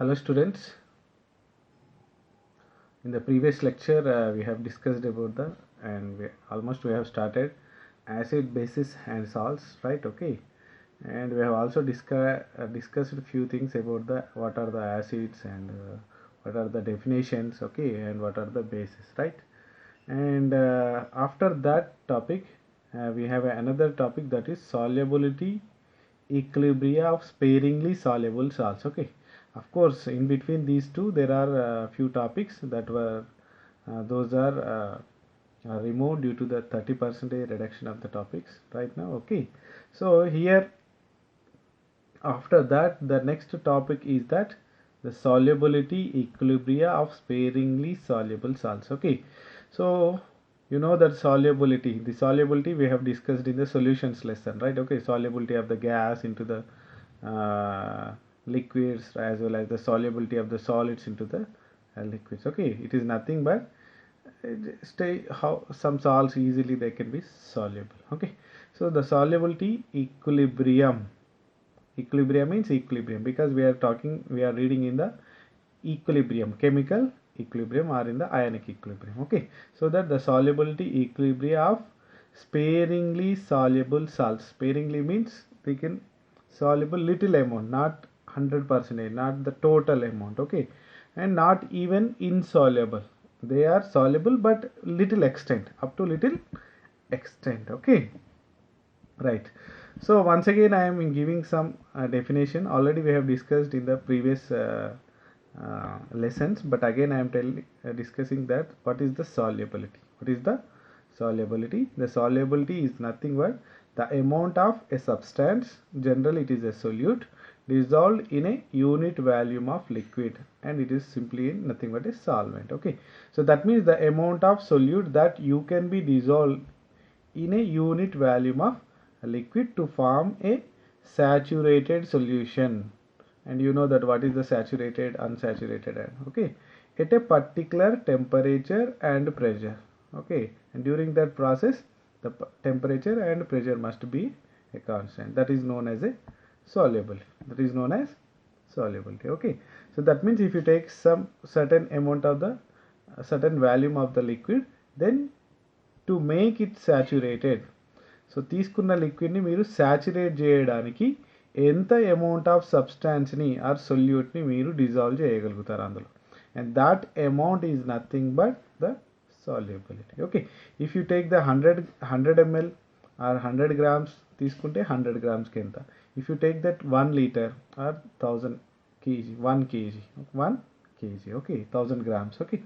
Hello students, in the previous lecture we have discussed about the we have started acid, bases and salts, right? Okay, and we have also discussed a few things about the what are the acids and what are the definitions, okay, and what are the bases, right? And after that topic we have another topic, that is solubility equilibria of sparingly soluble salts. Okay, of course in between these two there are few topics that were those are removed due to the 30% reduction of the topics right now. Okay, so here after that the next topic is that the solubility equilibria of sparingly soluble salts. Okay, so you know that the solubility we have discussed in the solutions lesson, right? Okay, solubility of the gas into the liquids, as well as the solubility of the solids into the liquids. Okay, it is nothing but stay how some salts easily they can be soluble. Okay, so the solubility equilibrium means equilibrium, because we are reading in the equilibrium, chemical equilibrium, or in the ionic equilibrium. Okay, so that the solubility equilibrium of sparingly soluble salts. Sparingly means we can soluble little amount, not 100%, not the total amount. Okay, and not even insoluble, they are soluble but little extent, up to little extent. Okay, right. So once again I am giving some definition. Already we have discussed in the previous lessons, but again I am discussing that what is the solubility. What is the solubility? The solubility is nothing but the amount of a substance, generally it is a solute, dissolved in a unit volume of liquid, and it is simply nothing but a solvent. Okay, so that means the amount of solute that you can be dissolved in a unit volume of liquid to form a saturated solution. And you know that what is the saturated, unsaturated, and okay, at a particular temperature and pressure. Okay, and during that process the temperature and pressure must be a constant. That is known as a solubility. That is known as solubility. Okay, so that means if you take some certain amount of the certain volume of the liquid, then to make it saturated, so తీసుకున్న లిక్విడ్ని మీరు saturate చేయడానికి ఎంత amount of సబ్స్టాన్స్ని are సొల్యూట్ని మీరు dissolve చేయగలుగుతారు అందులో, and that amount is nothing but the solubility. Okay, if you take the 100 ml or 100 grams తీసుకుంటే 100 grams కి ఎంత, if you take that 1 liter or 1000 kg 1 kg 1 kg, okay, 1000 grams. Okay,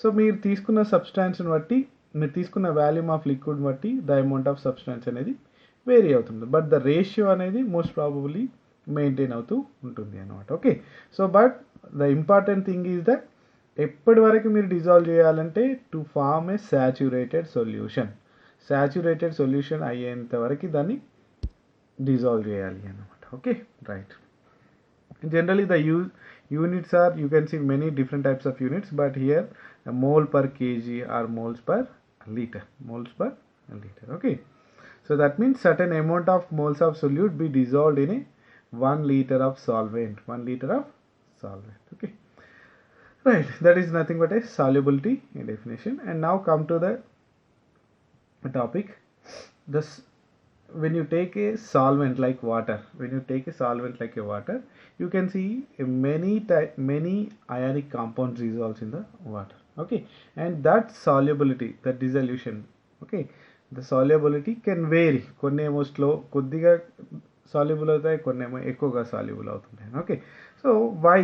so మీరు తీసుకున్న సబ్స్టాన్స్ని బట్టి, మీరు తీసుకున్న వాల్యూమ్ ఆఫ్ లిక్విడ్ బట్టి ద అమౌంట్ ఆఫ్ సబ్స్టాన్స్ అనేది వేరీ అవుతుంది, బట్ ద రేషియో అనేది మోస్ట్ ప్రాబబ్లీ మెయింటైన్ అవుతూ ఉంటుంది అనమాట. Okay, so but the important thing is that ఎప్పటి వరకు మీరు డిజాల్వ్ చేయాలంటే to form a saturated solution, saturated solution అయ్యేంత వరకు దాన్ని డిజాల్వ్ చేయాలి అనమాట. Okay, right. Generally the units are, you can see many different types of units, but here a mole per kg or moles per liter, moles per liter. Okay, so that means certain amount of moles of solute be dissolved in a 1 liter of solvent, 1 liter of solvent. Okay, right, that is nothing but a solubility definition. And now come to the topic. This, when you take a solvent like water, you can see many ionic compounds dissolves in the water. Okay, and that solubility, that dissolution, okay, the solubility can vary. కొన్ని ఏమో slow కొద్దిగా soluble అవుతాయి, కొన్ని ఏమో ఎక్కువగా soluble అవుతుంటాయి. Okay, so why?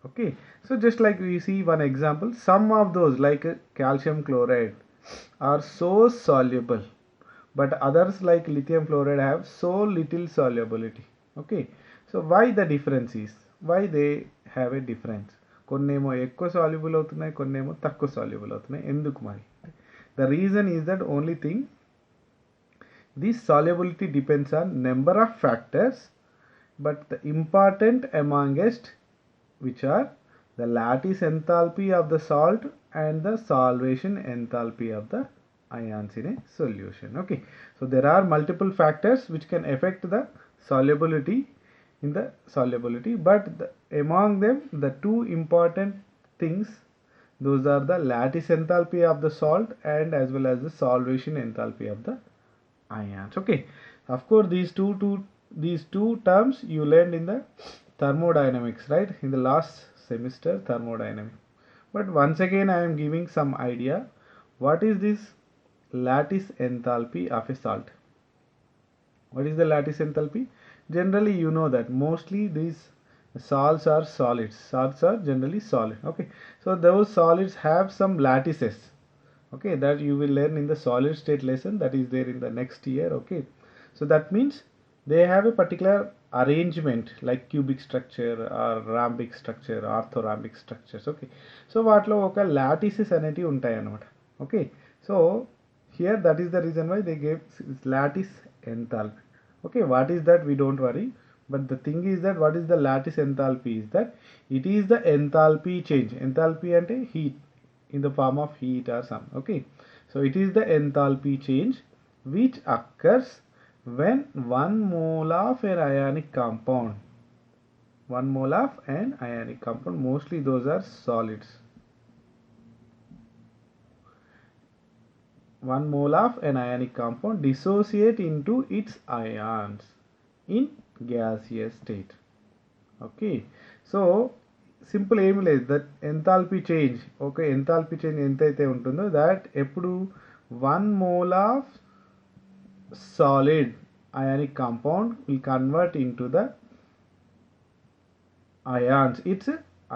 Okay, so just like we see one example, some of those like calcium chloride are so soluble, but others like lithium fluoride have so little solubility. Okay, so why the difference is, why they have a difference? కొన్నేమో ఎక్కువ soluble అవుతున్నాయి, కొన్నేమో తక్కువ soluble అవుతున్నాయి. ఎందుకు మరి? The reason is that only thing, this solubility depends on number of factors, but the important amongst which are the lattice enthalpy of the salt and the solvation enthalpy of the ions in a solution. Okay, so there are multiple factors which can affect the solubility in the solubility, but among them the two important things, those are the lattice enthalpy of the salt and as well as the solvation enthalpy of the ions. Okay, of course these two terms you learned in the thermodynamics, right, in the last semester thermodynamics. But once again I am giving some idea what is this lattice enthalpy of a salt. What is the lattice enthalpy? Generally you know that mostly these salts are solids. Salts are generally solid. Okay, so those solids have some lattices. Okay, that you will learn in the solid state lesson, that is there in the next year. Okay, so that means they have a particular arrangement like cubic structure or rhombic structure, orthorhombic structures. Okay, so వాటిలో ఒక lattices అనేటివి ఉంటాయి అన్నమాట. Okay, so here that is the reason why they gave lattice enthalpy. Okay, what is that, we don't worry, but the thing is that what is the lattice enthalpy is that it is the enthalpy change. Enthalpy ante heat in the form of heat or some. Okay, so it is the enthalpy change which occurs when 1 mole of an ionic compound, 1 mole of an ionic compound, mostly those are solids, 1 mole of an ionic compound dissociate into its ions in gaseous state. Okay, so simple ఏమి లేదు, that enthalpy change. Okay, enthalpy change ఎంతైతే ఉంటుందో that ఎప్పుడు 1 mole of solid ionic compound will convert into the ions, its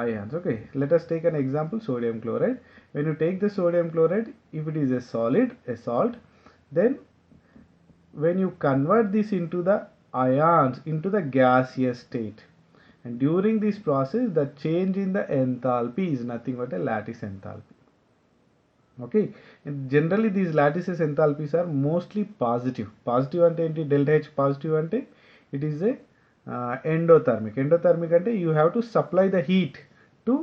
ions. Okay, let us take an example, sodium chloride. When you take the sodium chloride, if it is a solid, a salt, then when you convert this into the ions into the gaseous state, and during this process the change in the enthalpy is nothing but a lattice enthalpy. Okay, and generally these lattices enthalpies are mostly positive. Positive ante enti, delta H positive ante it is a endothermic. Endothermic ante you have to supply the heat to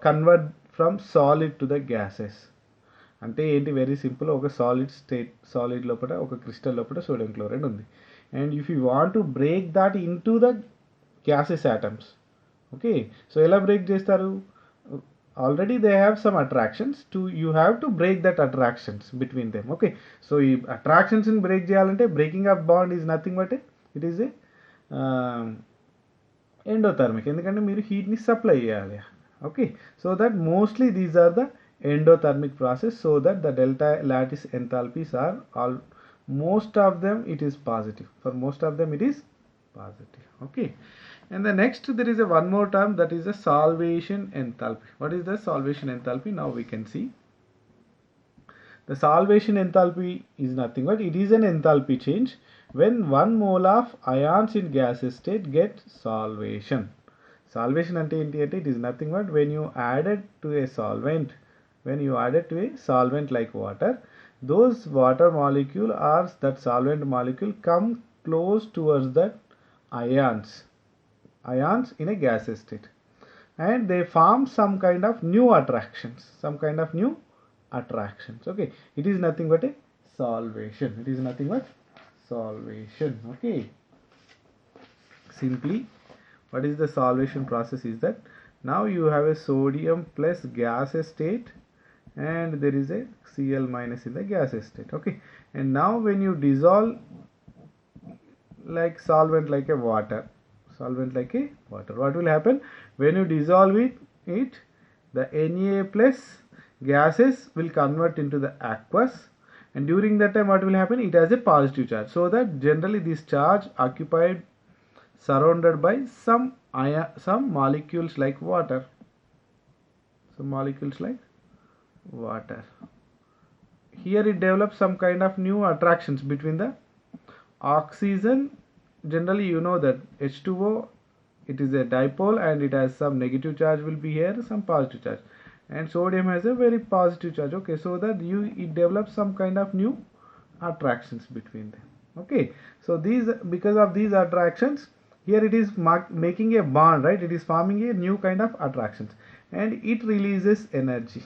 convert from solid to the gases. అంటే ఏంటి, very simple, ఒక solid state, solid లోపల ఒక crystal లోపల sodium chloride ఉంది, and if you want to break that in to the gases atoms. Okay, so ఎలా break చేస్తారు, already they have some attractions, to you have to break that attractions between them. Okay, so ఈ అట్రాక్షన్స్ని break చేయాలంటే breaking of bond is nothing but it is a endothermic, ఎందుకంటే మీరు హీట్ని supply చేయాలి. Okay, so that mostly these are the endothermic process, so that the delta lattice enthalpies are all, most of them it is positive, for most of them it is positive. Okay, and the next there is a one more term, that is the solvation enthalpy. What is the solvation enthalpy? Now we can see the solvation enthalpy is nothing but it is an enthalpy change when 1 mole of ions in gaseous state get solvation. Solvation ante enti ante it is nothing but when you added to a solvent, when you add it to a solvent like water, those water molecule or that solvent molecule come close towards that ions in a gaseous state, and they form some kind of new attractions, Okay, it is nothing but a solvation, Okay, simply what is the solvation process is that now you have a sodium plus gaseous state and there is a Cl minus in the gaseous state. Okay, and now when you dissolve like solvent like a water, what will happen when you dissolve it, the Na plus gases will convert into the aqueous, and during that time what will happen, it has a positive charge, so that generally this charge occupied surrounded by some molecules like water, here it develops some kind of new attractions between the oxygen. Generally you know that H2O, it is a dipole and it has some negative charge will be here, some positive charge, and sodium has a very positive charge. Okay, so that it develops some kind of new attractions between them. Okay, so these, because of these attractions, here it is making a bond, right, it is forming a new kind of attractions, and it releases energy,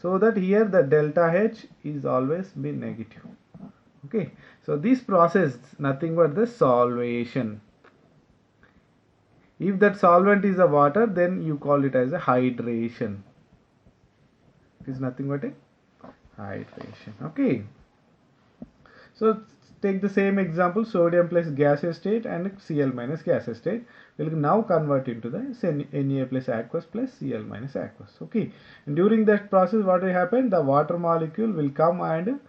so that here the delta H is always be negative. Okay, so this process nothing but the solvation. If that solvent is a water, then you call it as a hydration. It is nothing but a hydration. Okay, so take the same example, sodium plus gaseous state and Cl minus gaseous state will now convert into the Na plus aqueous plus Cl minus aqueous. Okay, and during that process what will happen, the water molecule will come and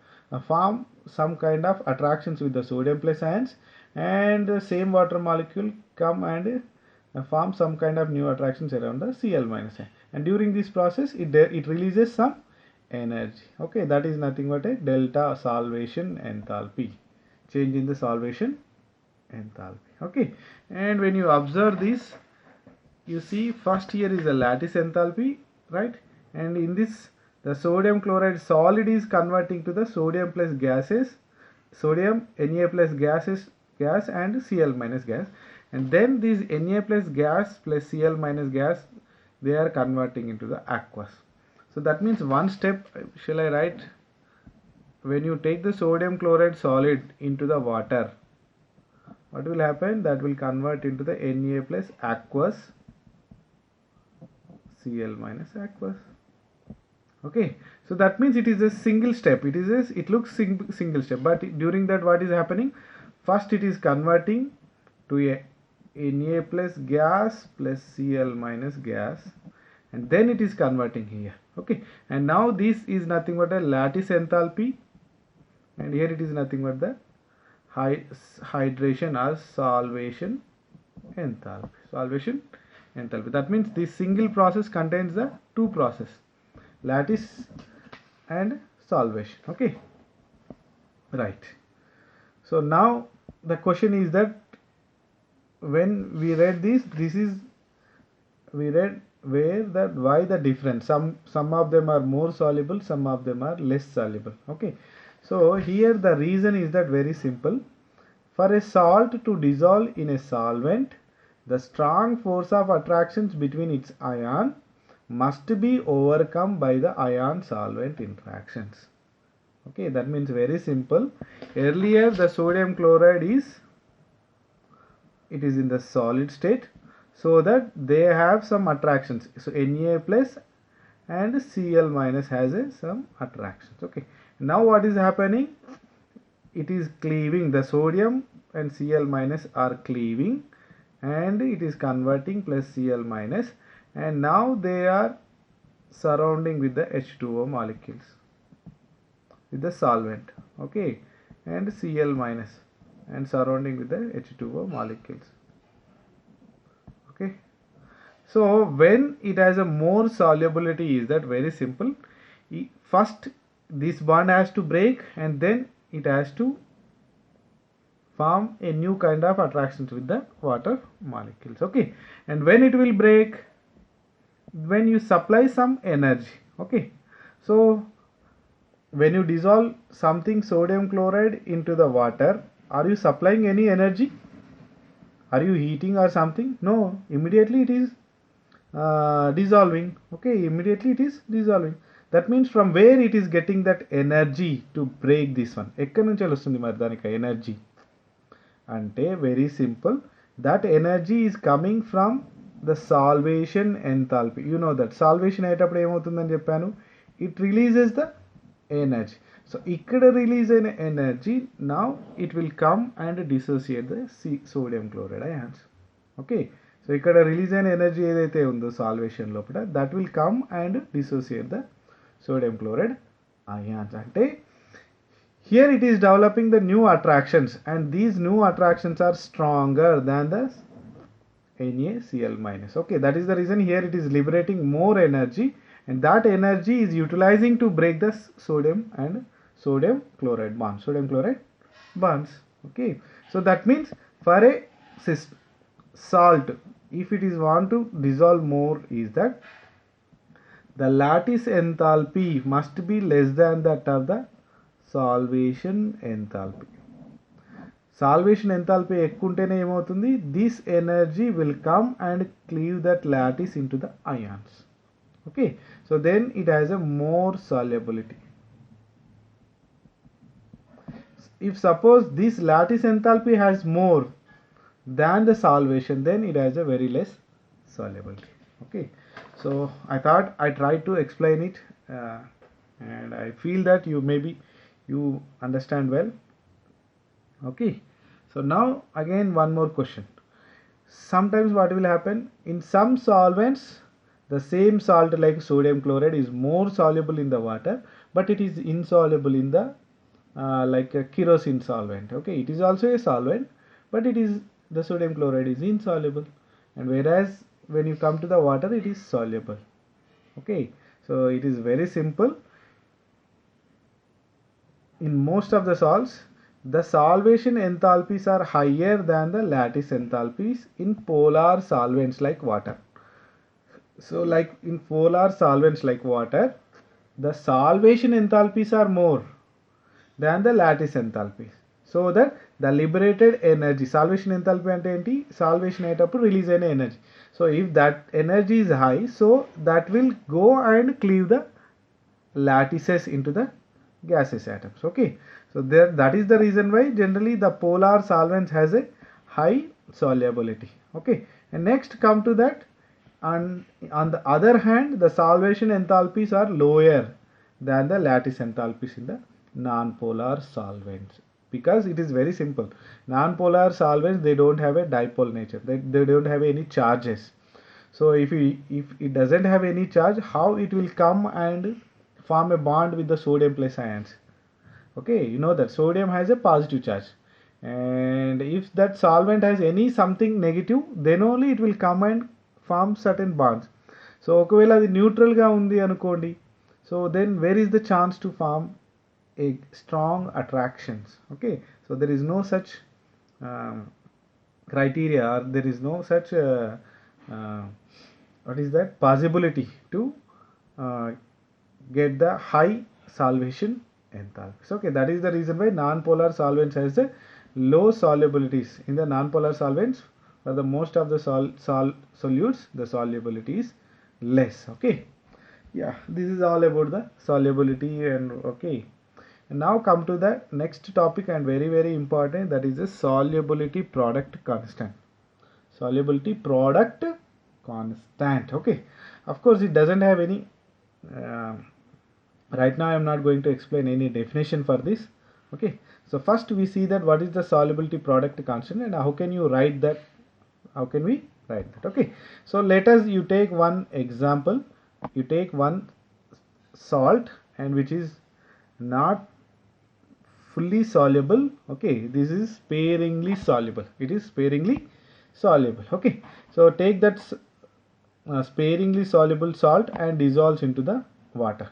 form some kind of attractions with the sodium plus ions, and the same water molecule come and form some kind of new attractions around the Cl minus ion, and during this process it releases some energy. Okay, that is nothing but a delta solvation enthalpy, change in the solvation enthalpy. Okay, and when you observe this, you see first here is a lattice enthalpy, right? And in this the sodium chloride solid is converting to the sodium plus gases, sodium Na plus gases gas and Cl minus gas, and then these Na plus gas plus Cl minus gas, they are converting into the aqueous. So that means one step, shall I write, when you take the sodium chloride solid into the water, what will happen? That will convert into the Na plus aqueous Cl minus aqueous. Okay, so that means it is a single step. It looks single step, but during that what is happening? First it is converting to a Na plus gas plus Cl minus gas, and then it is converting here. Okay, and now this is nothing but a lattice enthalpy, and here it is nothing but the hydration or solvation enthalpy. That means this single process contains the two process, lattice and solvation. Okay, right. So now the question is that when we read this is we read where that why the difference, some of them are more soluble, some of them are less soluble. Okay, so here the reason is that very simple. For a salt to dissolve in a solvent, the strong force of attractions between its ion must be overcome by the ion solvent interactions. Okay, that means very simple. Earlier the sodium chloride is in the solid state, so that they have some attractions. So Na plus and Cl minus has some attractions. Okay, now what is happening? It is cleaving, the sodium and Cl minus are cleaving, and it is converting plus Cl minus, and now they are surrounding with the H2O molecules with the solvent. Okay, and Cl minus and surrounding with the H2O molecules. Okay, so when it has a more solubility, is that very simple. First this bond has to break, and then it has to form a new kind of attractions with the water molecules. Okay, and when it will break, when you supply some energy. Okay, so when you dissolve something sodium chloride into the water, are you supplying any energy? Are you heating or something? No, immediately it is dissolving. Okay, immediately it is dissolving. That means from where it is getting that energy to break this one? ఎక్కడి నుంచి వస్తుంది మరి దానికి energy అంటే very simple, that energy is coming from the solvation enthalpy. You know that solvation అయ్యేటప్పుడు ఏమవుతుందని చెప్పాను, it releases the energy. So ఇక్కడ release అయిన energy, now it will come and dissociate the sodium chloride ions. Okay, so ఇక్కడ release అయిన energy ఏదైతే ఉందో salvation లోపల, that will come and dissociate the sodium chloride ions. అంటే here it is developing the new attractions, and these new attractions are stronger than the NaCl minus. Okay, that is the reason here it is liberating more energy, and that energy is utilizing to break the sodium and sodium chloride bonds. Okay, so that means for a salt, if it is want to dissolve more, is that the lattice enthalpy must be less than that of the solvation enthalpy. Solvation enthalpy ekkunteene emavuthundi, this energy will come and cleave that lattice into the ions. Okay, so then it has a more solubility. if suppose this lattice enthalpy has more than the solvation, then it has a very less solubility. Okay, so I thought I tried to explain it, and I feel that you understand well. Okay, so now again one more question. Sometimes what will happen in some solvents, the same salt like sodium chloride is more soluble in the water, but it is insoluble in the like a kerosene solvent. Okay, it is also a solvent, but the sodium chloride is insoluble, and whereas when you come to the water, it is soluble. Okay, so it is very simple. In most of the salts, the solvation enthalpies are higher than the lattice enthalpies in polar solvents like water. So like in polar solvents like water, the solvation enthalpies are more than the lattice enthalpies. So that the liberated energy, solvation enthalpy ante enti, solvation ayetappudu release ayina energy. So if that energy is high, so that will go and cleave the lattices into the gaseous atoms. Okay, so there, that is the reason why generally the polar solvents has a high solubility. Okay, and next come to that, and on the other hand, the solvation enthalpies are lower than the lattice enthalpies in the non-polar solvents, because it is very simple. Non-polar solvents, they don't have a dipole nature, they don't have any charges. So if it doesn't have any charge, how it will come and form a bond with the sodium plus ions? Okay, you know that sodium has a positive charge, and if that solvent has any something negative, then only it will come and form certain bonds. So ఒకవేళ అది neutral గా ఉంది అనుకోండి, so then where is the chance to form a strong attractions? Okay, so there is no such um, criteria, or there is no such uh, what is that possibility to uh, get the high solvation enthalpies. Okay, that is the reason why non-polar solvents has the low solubilities. In the non-polar solvents, for the most of the solutes, the solubility is less. Okay, yeah, this is all about the solubility. And okay, and now come to the next topic, and very important, that is the solubility product constant. Solubility product constant. Okay, of course it doesn't have any right now I am not going to explain any definition for this. Okay, so first we see that what is the solubility product constant, and how can you write that, how can we write that? Okay, so let us, you take one example, you take one salt, and which is not fully soluble. Okay, this is sparingly soluble, it is sparingly soluble. Okay, so take that sparingly soluble salt and dissolves into the water,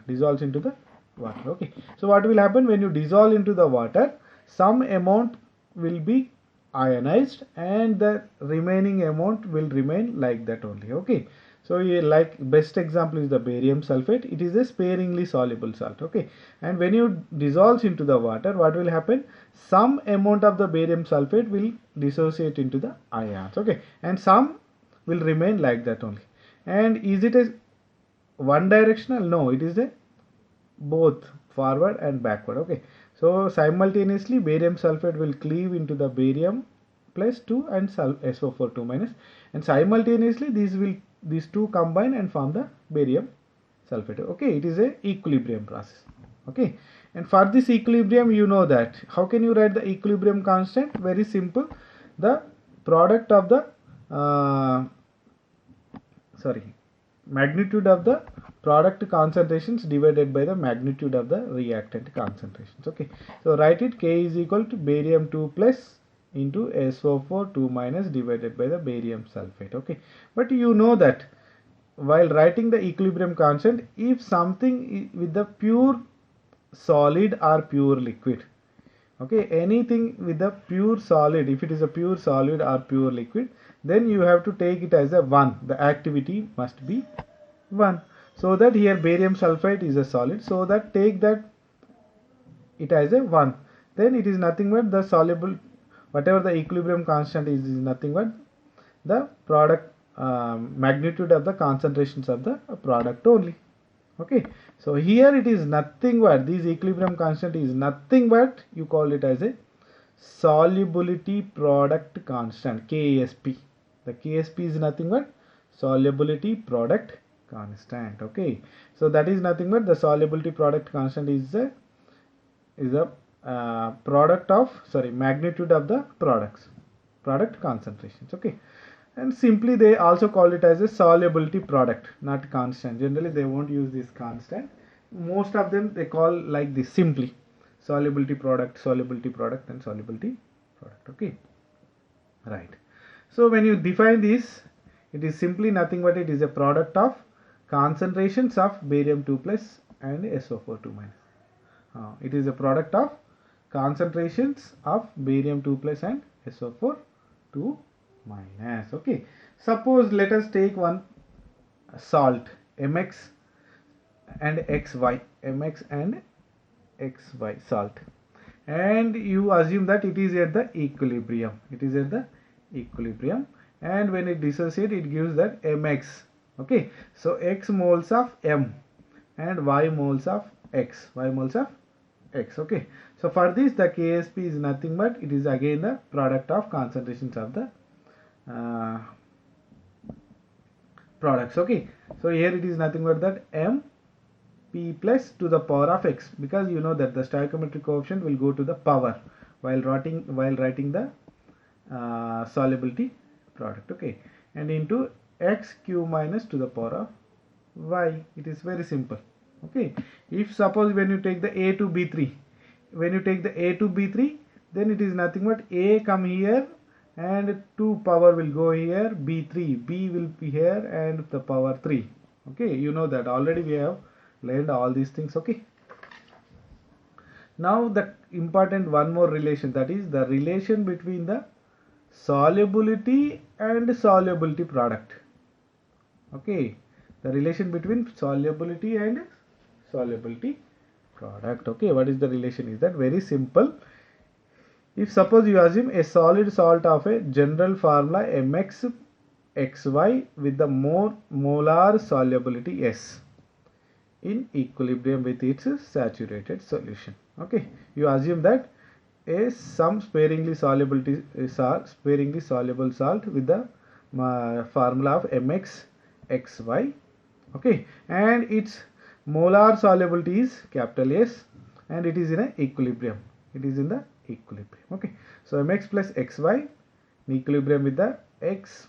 okay. So what will happen when you dissolve into the water? Some amount will be ionized, and the remaining amount will remain like that only. Okay, so like best example is the barium sulfate, it is a sparingly soluble salt. Okay, and when you dissolves into the water, what will happen? Some amount of the barium sulfate will dissociate into the ions. Okay, and some will remain like that only. And is it a one directional? No, it is a both forward and backward. Okay, so simultaneously barium sulfate will cleave into the barium plus 2 and SO4 2 minus, and simultaneously these two combine and form the barium sulfate. Okay, it is a equilibrium process. Okay, and for this equilibrium, you know that how can you write the equilibrium constant? Very simple, the product of the magnitude of the product concentrations divided by the magnitude of the reactant concentrations. Okay, so write it, K is equal to barium 2 plus into SO4 2 minus divided by the barium sulfate. Okay, but you know that while writing the equilibrium constant, if something with the pure solid or pure liquid, okay, anything with the pure solid, if it is a pure solid or pure liquid, then you have to take it as a 1, the activity must be 1. So that here barium sulfate is a solid, so that take that it as a 1, then it is nothing but the soluble, whatever the equilibrium constant is nothing but the product magnitude of the concentrations of the product only. Okay, so here it is nothing but this equilibrium constant is nothing but you call it as a solubility product constant, KSP. The KSP is nothing but solubility product constant. Okay, so that is nothing but the solubility product constant is a product of, sorry, magnitude of the product concentrations. Okay, and simply they also call it as a solubility product, not constant. Generally they won't use this constant. Most of them they call like this, simply solubility product, and solubility product. Okay, right. So when you define this, it is simply nothing but it is a product of concentrations of barium 2 plus and SO4 2 minus. It is a product of concentrations of barium 2 plus and SO4 2 minus. Okay, suppose let us take one salt Mx and Xy, Mx and Xy salt, and you assume that it is at the equilibrium. And when it dissociates, it gives that Mx. Okay, so X moles of M and Y moles of X. Okay, so for this the KSP is nothing but it is again the product of concentrations of the products. Okay, so here it is nothing but that M P plus to the power of X, because you know that the stoichiometric coefficient will go to the power while writing the solubility product. Okay, and into X Q minus to the power of Y. It is very simple. Okay, if suppose when you take the A to B3, then it is nothing but A come here and 2 power will go here, B3, B will be here and the power 3. Okay, you know that already we have learned all these things. Okay, now the important one more relation, that is the relation between the solubility and solubility product. Okay, the relation between solubility and solubility product. Okay, what is the relation? Is that very simple. If suppose you assume a solid salt of a general formula Mx Xy with the molar solubility S in equilibrium with its saturated solution. Okay, you assume that some sparingly soluble salt with the formula of Mx Xy. Okay, and its molar solubility is capital S and it is in a equilibrium. Okay, so Mx plus Xy in equilibrium with the X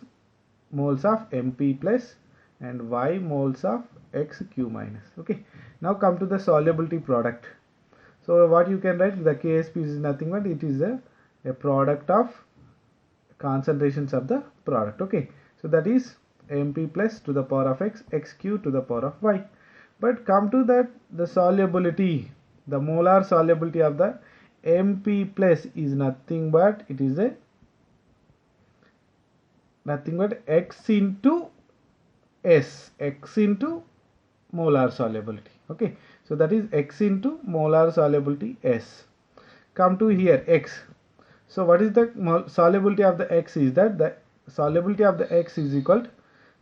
moles of Mp plus and Y moles of Xq minus. Okay, now come to the solubility product. So what you can write, the KSP is nothing but it is a product of concentrations of the product. Okay, so that is Mp plus to the power of X, Xq to the power of Y. But come to that, the solubility, the molar solubility of the Mp plus is nothing but it is a X into S, X into molar solubility. Okay, so that is X into molar solubility S. Come to here X. So what is the solubility of the X? Is that the solubility of the X is equal to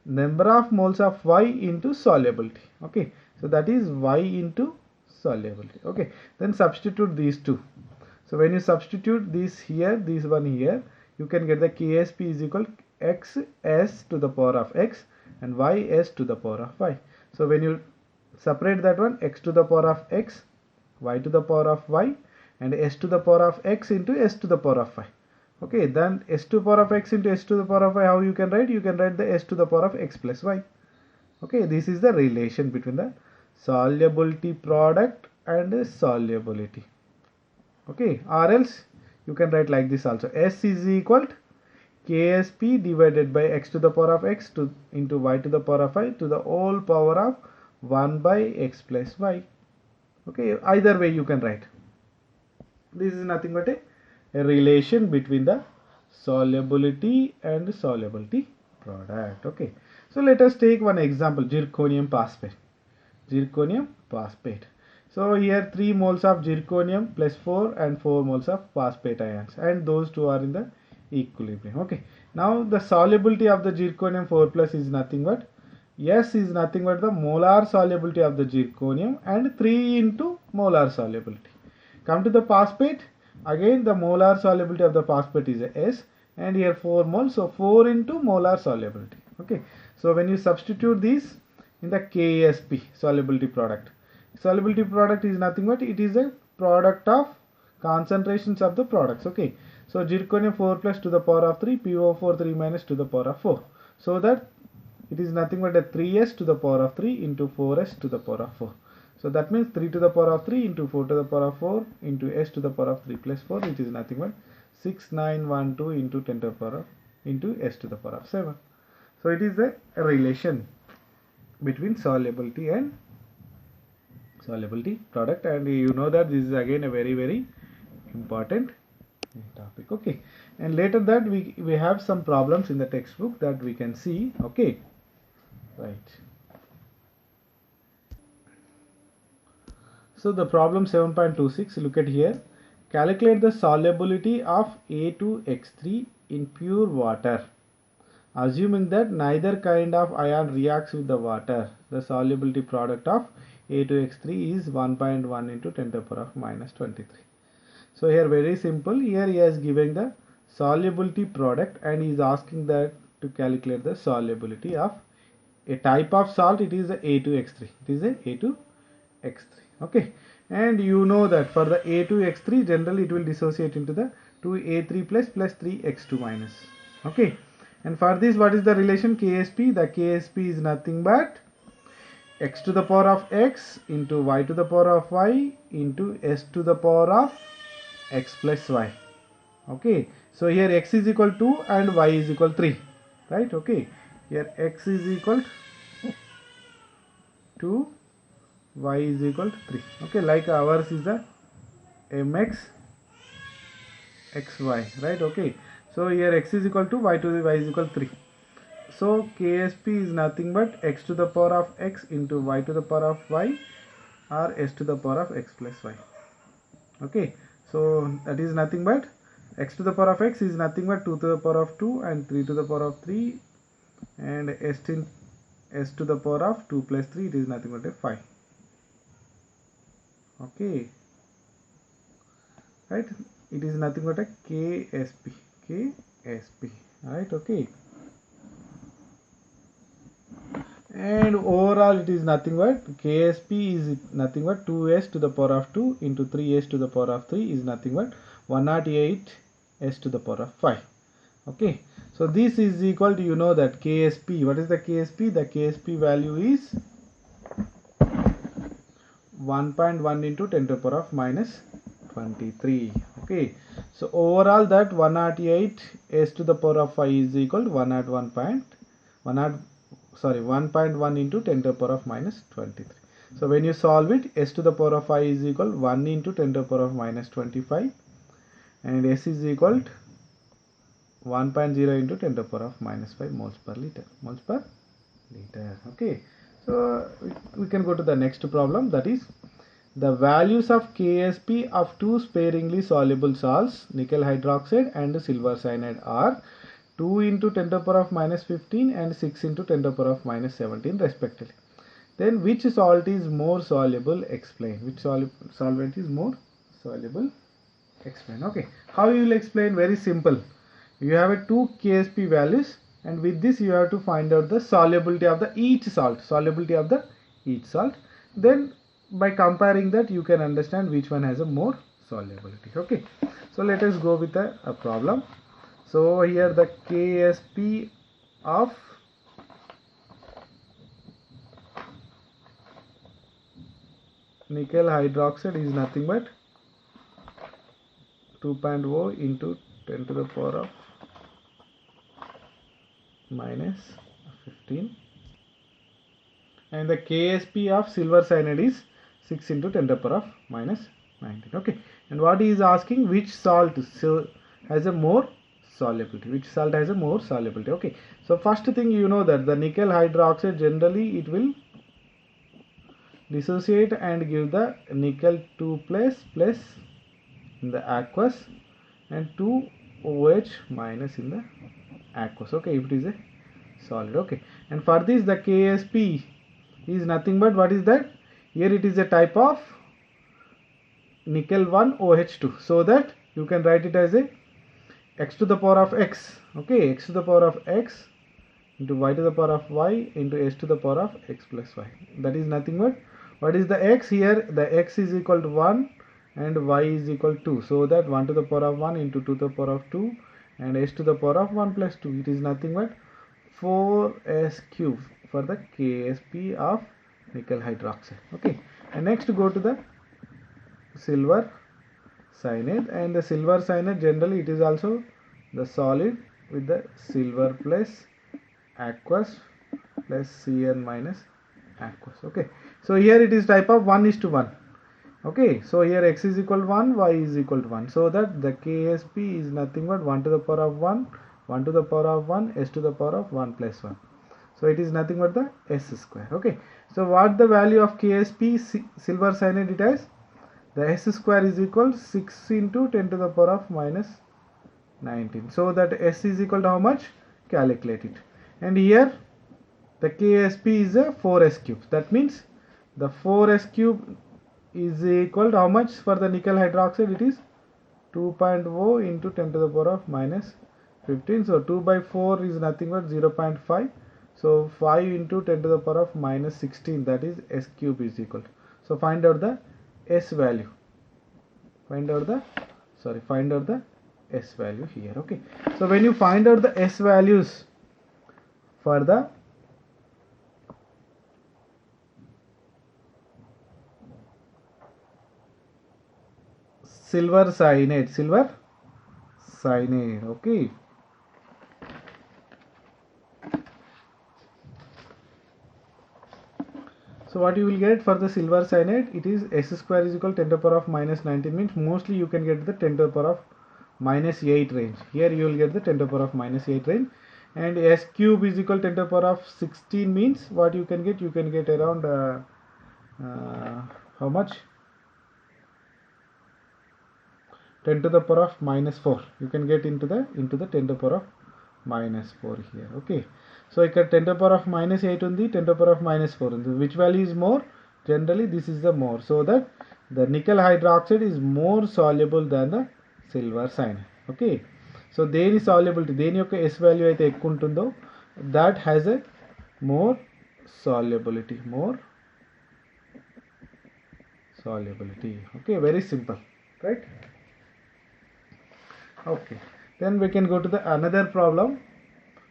number of moles of Y into solubility. Okay, so that is Y into solubility. Okay, then substitute these two. So when you substitute this here, this one here, you can get the KSP is equal to X S to the power of X and Y S to the power of Y. So when you separate that one, X to the power of X, Y to the power of Y and S to the power of X into S to the power of Y. Okay, then S to the power of X into S to the power of Y, how you can write? You can write the S to the power of X plus Y. Okay, this is the relation between the solubility product and solubility. Okay, or else you can write like this also. S is equal to KSP divided by X to the power of X into Y to the power of Y to the whole power of 1 by X plus Y. Okay, either way you can write. This is nothing but a relation between the solubility and solubility product. Okay, so let us take one example, zirconium phosphate. So here 3 moles of zirconium plus 4 and 4 moles of phosphate ions, and those two are in the equilibrium. Okay, now the solubility of the zirconium 4 plus is nothing but S is nothing but the molar solubility of the zirconium and 3 into molar solubility. Come to the phosphate, Again the molar solubility of the phosphate is S, and here 4 moles, so 4 into molar solubility. Okay, so when you substitute this in the KSP solubility product is nothing but it is a product of concentrations of the products. Okay, so zirconium 4 plus to the power of 3, PO4 3 minus to the power of 4, so that it is nothing but a 3s to the power of 3 into 4s to the power of 4. So that means 3 to the power of 3 into 4 to the power of 4 into s to the power of 3 plus 4, which is nothing but 6912 into 10 to the power of into s to the power of 7. So it is a relation between solubility and solubility product, and you know that this is again a very important topic. Okay, and later that we have some problems in the textbook that we can see. Okay, right. So the problem 7.26, look at here. Calculate the solubility of A2X3 in pure water. Assuming that neither kind of ion reacts with the water, the solubility product of A2X3 is 1.1 into 10 to the power of minus 23. So here very simple, here he has given the solubility product and he is asking that to calculate the solubility of a type of salt. It is a A2X3. It is a A2X3. Okay, and you know that for the A2X3 generally it will dissociate into the 2A3 plus 3X2 minus. Okay, and for this what is the relation KSP? The KSP is nothing but x to the power of x into y to the power of y into s to the power of x plus y. Okay, so here x is equal to and y is equal 3, right? Okay, here x is equal to y is equal to 3. Okay, like ours is the mx xy, right? Okay, so here x is equal to y to the y is equal to 3. So KSP is nothing but x to the power of x into y to the power of y or s to the power of x plus y. Okay, so that is nothing but x to the power of x is nothing but 2 to the power of 2 and 3 to the power of 3, and s to the power of 2 plus 3, it is nothing but a 5. Okay, right, it is nothing but a KSP, right? Okay, and overall it is nothing but KSP is nothing but 2s to the power of 2 into 3s to the power of 3 is nothing but 108s to the power of 5. Okay, so this is equal to, you know that KSP, what is the KSP? The KSP value is 1.1 into 10 to the power of minus 23. Okay, so overall that 108 s to the power of 5 is equal to 101.1 into 10 to the power of minus 23. So when you solve it, s to the power of 5 is equal to 1 into 10 to the power of minus 25, and s is equal to 1.0 into 10 to the power of minus 5 moles per liter. Okay, so we can go to the next problem, that is the values of KSP of two sparingly soluble salts, nickel hydroxide and silver cyanide, are 2 into 10 to the power of minus 15 and 6 into 10 to the power of minus 17 respectively. Then which salt is more soluble? Explain. Which solvent is more soluble? Explain. Okay, how you will explain? Very simple. You have a 2 KSP values, and with this you have to find out the solubility of the each salt. Then by comparing that you can understand which one has a more solubility. Okay, so let us go with a problem. So here the KSP of nickel hydroxide is nothing but 2.0 into 10 to the power of minus 15, and the KSP of silver cyanide is 6 into 10 to the power of minus 19. Okay, and what he is asking, which salt has a more solubility? Okay, so first thing, you know that the nickel hydroxide generally it will dissociate and give the nickel 2 plus in the aqueous and 2 OH minus in the aqueous. Okay, if it is a solid. Okay, and for this the KSP is nothing but, what is that? Here it is a type of nickel 1 OH2, so that you can write it as a x to the power of x, okay, x to the power of x into y to the power of y into s to the power of x plus y. That is nothing but, what is the x here? The x is equal to 1 and y is equal to 2. So that 1 to the power of 1 into 2 to the power of 2 and s to the power of 1 plus 2. It is nothing but 4s cube for the Ksp of nickel hydroxide. Okay, and next go to the silver cyanide, and the silver cyanide generally it is also the solid with the silver plus aqueous plus Cn minus aqueous. Okay, so here it is type of 1:1. Okay, so here x is equal to 1, y is equal to 1, so that the Ksp is nothing but 1 to the power of 1, 1 to the power of 1, s to the power of 1 plus 1. So it is nothing but the s square. Okay, so what the value of Ksp silver cyanide it has? The s square is equal to 6 into 10 to the power of minus 19. So that s is equal to how much? Calculate it. And here the Ksp is a 4s cube. That means the 4s cube is equal to how much for the nickel hydroxide? It is 2.0 into 10 to the power of minus 15. So 2 by 4 is nothing but 0.5. So 5 into 10 to the power of minus 16, that is s cube is equal. So find out the s value. Find out the s value here. Okay. So when you find out the s values for the silver cyanide, okay. So what you will get for the silver cyanide, it is s square is equal to 10 to the power of minus 19, means mostly you can get the 10 to the power of minus 8 range. Here you will get the 10 to the power of minus 8 range, and s cube is equal to 10 to the power of 16 means what you can get? You can get around how much? 10 to the power of minus 4. You can get into the 10 to the power of minus 4 here. Okay, so ఇక్కడ 10 to the power of minus 8 ఉంది, 10 to the power of minus 4 ఉంది. Which value is more? Generally this is the more, so that the nickel hydroxide is more soluble than the silver cyanide. Okay, so దేని solubility, దేని యొక్క s value అయితే ఎక్కువ ఉంటుందో that has a more solubility. Okay, very simple, right? Okay, then we can go to the another problem,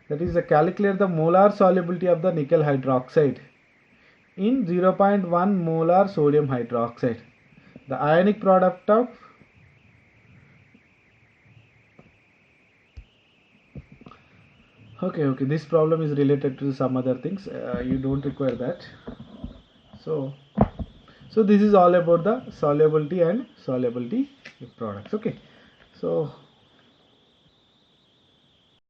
that is calculate the molar solubility of the nickel hydroxide in 0.1 molar sodium hydroxide. The ionic product of okay, this problem is related to some other things, you don't require that. So this is all about the solubility and solubility products. Okay, so